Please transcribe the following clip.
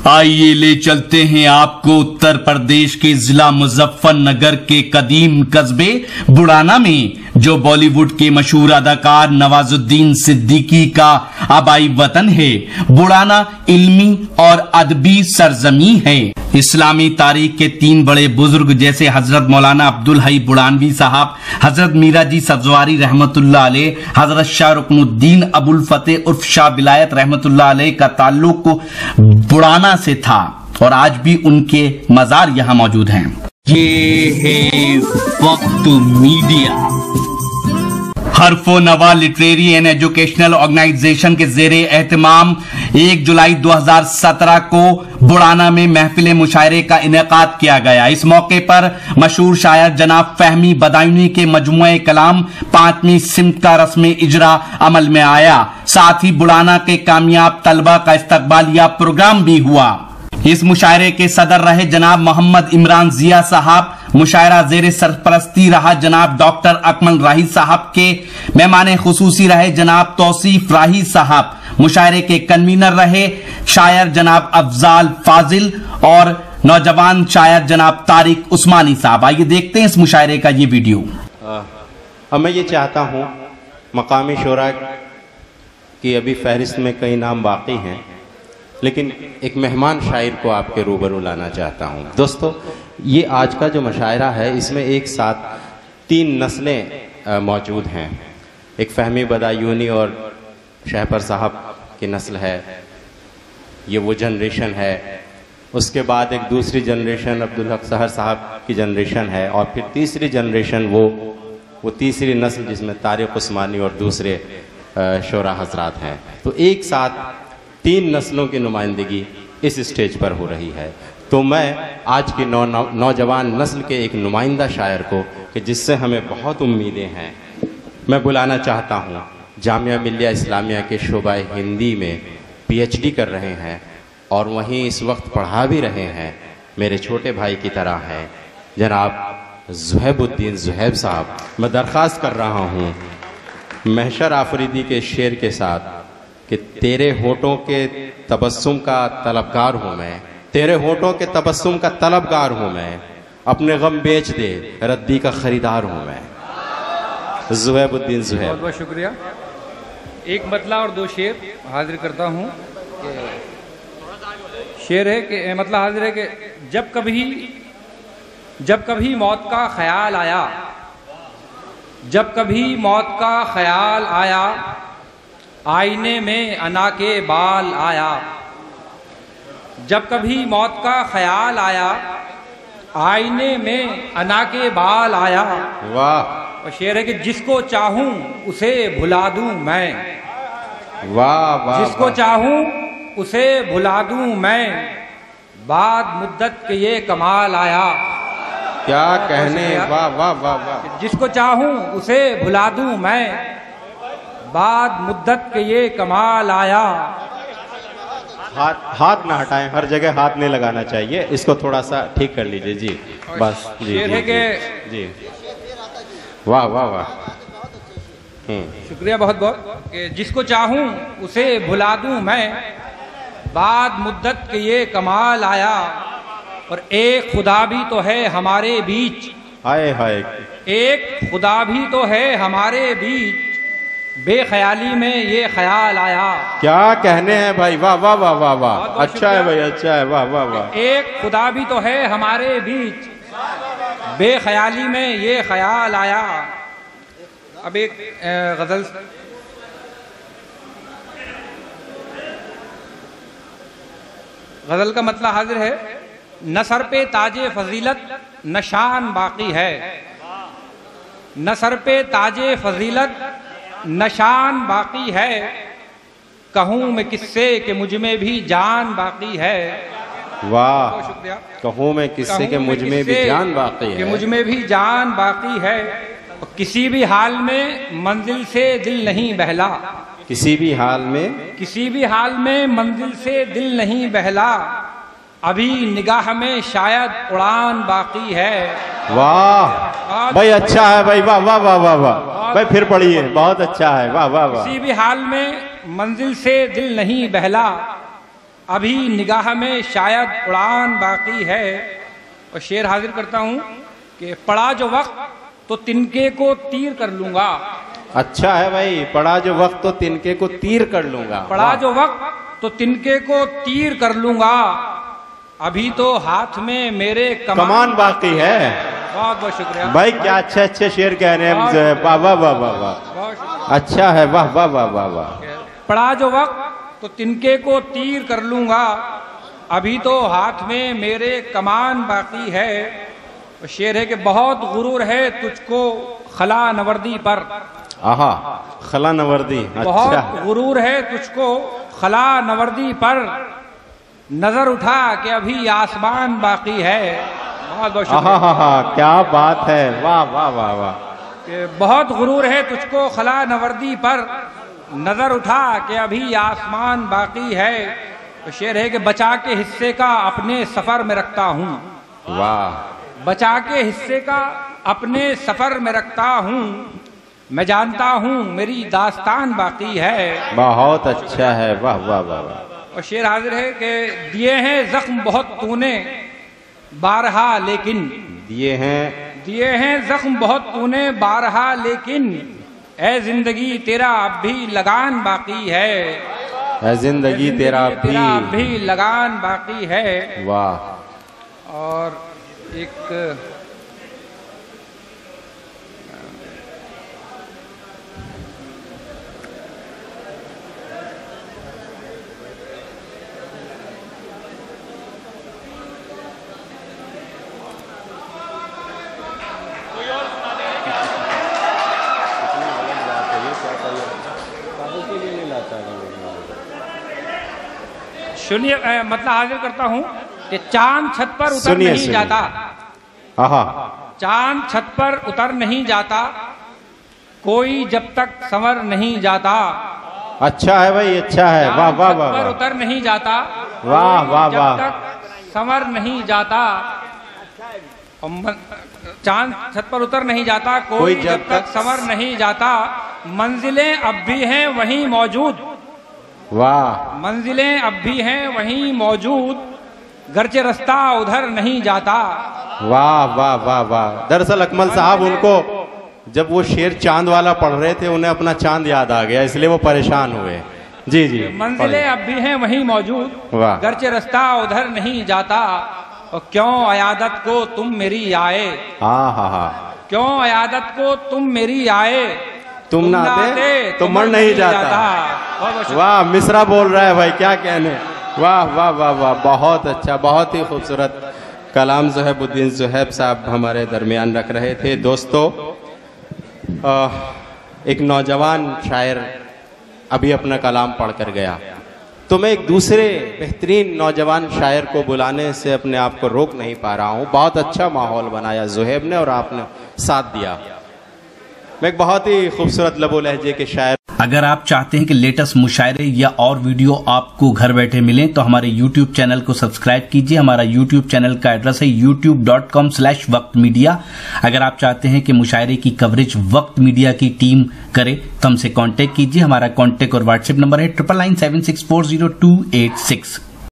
आइए ले चलते हैं आपको उत्तर प्रदेश के जिला मुजफ्फरनगर के कदीम कस्बे बुड़ाना में, जो बॉलीवुड के मशहूर अदाकार नवाजुद्दीन सिद्दीकी का आबाई वतन है। बुड़ाना इल्मी और अदबी सरजमी है। इस्लामी तारीख के तीन बड़े बुजुर्ग जैसे हजरत मौलाना अब्दुल हई बुड़ानवी साहब, हजरत मीरा जी सब्जवारी रहमतुल्लाह अलैह, हजरत शाह रुकनुद्दीन अबुल फतेह उर्फ शाह विलायत रहमतुल्लाह अलैह का ताल्लुक बुड़ाना से था और आज भी उनके मजार यहां मौजूद हैं। ये है वक्त मीडिया। हरफो नवा लिटरेरी एंड एजुकेशनल ऑर्गेनाइजेशन के जेरे एहतमाम 1 जुलाई 2017 को बुड़ाना में महफिल मुशायरे का इनेकाद किया गया। इस मौके पर मशहूर शायर जनाब फहमी बदायूनी के मजमुए कलाम 5वीं सिमत का रस्म इजरा अमल में आया। साथ ही बुड़ाना के कामयाब तलबा का इस्तकबालिया प्रोग्राम भी हुआ। इस मुशायरे के सदर रहे जनाब मोहम्मद इमरान जिया साहब। मुशायरा जेर सरपरस्ती रहा जनाब डॉक्टर अकमल राही साहब के। मेहमान खुसूसी रहे जनाब तौसीफ राही साहब। मुशायरे के कन्वीनर रहे शायर जनाब अफजाल फाजिल और नौजवान शायर जनाब तारिक उस्मानी साहब। आइए देखते हैं इस मुशायरे का ये वीडियो। अब मैं ये चाहता हूँ, मकामी शोरा की अभी फहरिस्त में कई नाम बाकी हैं, लेकिन एक मेहमान शायर को आपके रूबरू लाना चाहता हूँ। दोस्तों, ये आज का जो मुशायरा है, इसमें एक साथ 3 नस्लें मौजूद हैं। एक फहमी बदायूनी और शहपर साहब की नस्ल है, ये वो जनरेशन है। उसके बाद एक दूसरी जनरेशन अब्दुल हक सहर साहब की जनरेशन है, और फिर तीसरी जनरेशन वो तीसरी नस्ल जिसमें तारिक उस्मानी और दूसरे शोरा हजरात हैं। तो एक साथ 3 नस्लों की नुमाइंदगी इस स्टेज पर हो रही है। तो मैं आज की नौजवान नस्ल के एक नुमाइंदा शायर को, कि जिससे हमें बहुत उम्मीदें हैं, मैं बुलाना चाहता हूँ। जामिया मिल्लिया इस्लामिया के शोबा हिंदी में PhD कर रहे हैं और वहीं इस वक्त पढ़ा भी रहे हैं। मेरे छोटे भाई की तरह हैं जनाब ज़ुहैबुद्दीन ज़ुहैब साहब। मैं दरख्वास्त कर रहा हूँ महशर आफरीदी के शेर के साथ कि तेरे होठों के तबस्सुम का तलबगार हूँ मैं, तेरे होठों के तबस्सुम का तलबगार हूँ मैं, अपने गम बेच दे रद्दी का खरीदार हूँ मैं। ज़ुहैबुद्दीन ज़ुहैब। बहुत बहुत शुक्रिया। एक मतला और 2 शेर हाजिर करता हूँ। शेर है कि मतला हाजिर है कि जब कभी मौत का ख्याल आया, जब कभी मौत का ख्याल आया, आईने में अना के बाल आया। जब कभी मौत का ख्याल आया, आईने में अना के बाल आया। वाह। और शेर है कि जिसको चाहूं उसे भुला दूं मैं। वाह वाह। जिसको चाहूं उसे भुला दूं मैं, बाद मुद्दत के ये कमाल आया। क्या कहने। वाह वाह वाह वाह। जिसको चाहूं उसे भुला दूं मैं, बाद मुद्दत के ये कमाल आया। हाथ ना हटाएं, हर जगह हाथ नहीं लगाना चाहिए। इसको थोड़ा सा ठीक कर लीजिए जी, बस जी जी। वाह वाह वाह। शुक्रिया बहुत बहुत। कि जिसको चाहूं उसे भुला दूं मैं, बाद मुद्दत के ये कमाल आया। और एक खुदा भी तो है हमारे बीच। हाय हाय। एक खुदा भी तो है हमारे बीच, बेख्याली में ये ख्याल आया। क्या कहने हैं भाई। वाह वाह वाह वाह वाह। अच्छा है भाई, अच्छा है। वाह वाह वाह। एक खुदा भी तो है हमारे बीच, बेख्याली में ये ख्याल आया। अब एक गजल। गजल का मतलब हाजिर है। न सर पे ताजे फजीलत नशान बाकी है, न सर पे ताजे फजीलत नशान बाकी है। कहूँ मैं किससे कि मुझ में भी जान बाकी है। वाह। शुक्रिया। कहूँ मैं किससे कि मुझ में भी जान बाकी है। कि मुझ में भी जान बाकी है। किसी भी हाल में मंजिल से दिल नहीं बहला। किसी भी हाल में, किसी भी हाल में मंजिल से दिल नहीं बहला। अभी निगाह में शायद उड़ान बाकी है। वाह भाई, अच्छा है भाई। वाह वाह वाह वाह वाह भाई, फिर पढ़िए। बहुत अच्छा है। वाह वाह वाह। किसी भी हाल में मंजिल से दिल नहीं बहला, अभी निगाह में शायद उड़ान बाकी है। और शेर हाजिर करता हूं कि पड़ा जो वक्त तो तिनके को तीर कर लूंगा। अच्छा है भाई, पड़ा जो वक्त तो तिनके को तीर कर लूंगा। पड़ा जो वक्त तो तिनके को तीर कर लूंगा, अभी तो हाथ में मेरे कमान बाकी है। बहुत बहुत शुक्रिया भाई, क्या अच्छे अच्छे शेर कह रहे हैं। वाह वाह वाह वाह वाह, अच्छा है, वाह वाह वाह वाह वाह। पड़ा जो वक्त तो तिनके को तीर कर लूंगा, अभी तो हाथ में मेरे कमान बाकी है। शेर है कि बहुत गुरूर है तुझको खला नवर्दी पर। आहा, खला नवर्दी, अच्छा। बहुत गुरूर है तुझको खला नवर्दी पर, नजर उठा कि अभी आसमान बाकी है। बहुत बहुत शुक्रिया, क्या बात है, वाह वाह वाह वाह। बहुत गुरूर है तुझको खला नवर्दी पर, नजर उठा कि अभी आसमान बाकी है। तो शेर है कि बचा के हिस्से का अपने सफर में रखता हूँ। वाह। बचा के हिस्से का अपने सफर में रखता हूँ, मैं जानता हूँ मेरी दास्तान बाकी है। बहुत अच्छा है, वाह वाह वाह वाह। और शेर हाजिर है कि दिए हैं जख्म बहुत तूने बारहा लेकिन, दिए हैं जख्म बहुत तूने बारहा लेकिन, ऐ जिंदगी तेरा अब भी लगान बाकी है। ऐ जिंदगी तेरा भी लगान बाकी है। वाह। और एक सुनिए, मतलब हाजिर करता हूं कि चांद छत पर उतर नहीं जाता। चांद छत पर उतर नहीं जाता, कोई जब तक संवर नहीं जाता। अच्छा है भाई, अच्छा है, वाह वाह वाह। पर उतर नहीं जाता, वाह वाह वाह। जब तक संवर नहीं जाता, चांद छत पर उतर नहीं जाता, कोई जब तक संवर नहीं जाता, मंजिलें अब भी हैं वहीं मौजूद। वाह। मंजिलें अब भी हैं वहीं मौजूद, गरचे रास्ता उधर नहीं जाता। वाह वाह वाह वाह। दरअसल अकमल साहब उनको जब वो शेर चांद वाला पढ़ रहे थे, उन्हें अपना चांद याद आ गया, इसलिए वो परेशान हुए। जी जी। मंजिलें अब भी हैं वहीं मौजूद, वाह। गरचे रास्ता उधर नहीं जाता, और क्यों अयादत को तुम मेरी आए। क्यों अयादत को तुम मेरी आए, तुम ना आते तो मर नहीं जाता। वाह, मिसरा बोल रहा है भाई, क्या कहने। वाह वाह वाह वाह, बहुत अच्छा, बहुत ही खूबसूरत कलाम ज़ुहैबुद्दीन ज़ुहैब साहब हमारे दरमियान रख रहे थे। दोस्तों, एक नौजवान शायर अभी अपना कलाम पढ़ कर गया, तो मैं एक दूसरे बेहतरीन नौजवान शायर को बुलाने से अपने आप को रोक नहीं पा रहा हूँ। बहुत अच्छा माहौल बनाया ज़ुहैब ने और आपने साथ दिया। मैं एक बहुत ही खूबसूरत लबो लहजे के शायर। अगर आप चाहते हैं कि लेटेस्ट मुशायरे या और वीडियो आपको घर बैठे मिलें, तो हमारे YouTube चैनल को सब्सक्राइब कीजिए। हमारा YouTube चैनल का एड्रेस है youtube.com/वक्त मीडिया। अगर आप चाहते हैं कि मुशायरे की कवरेज वक्त मीडिया की टीम करे, तो हमसे कांटेक्ट कीजिए। हमारा कांटेक्ट और व्हाट्सएप नंबर है 9997640286।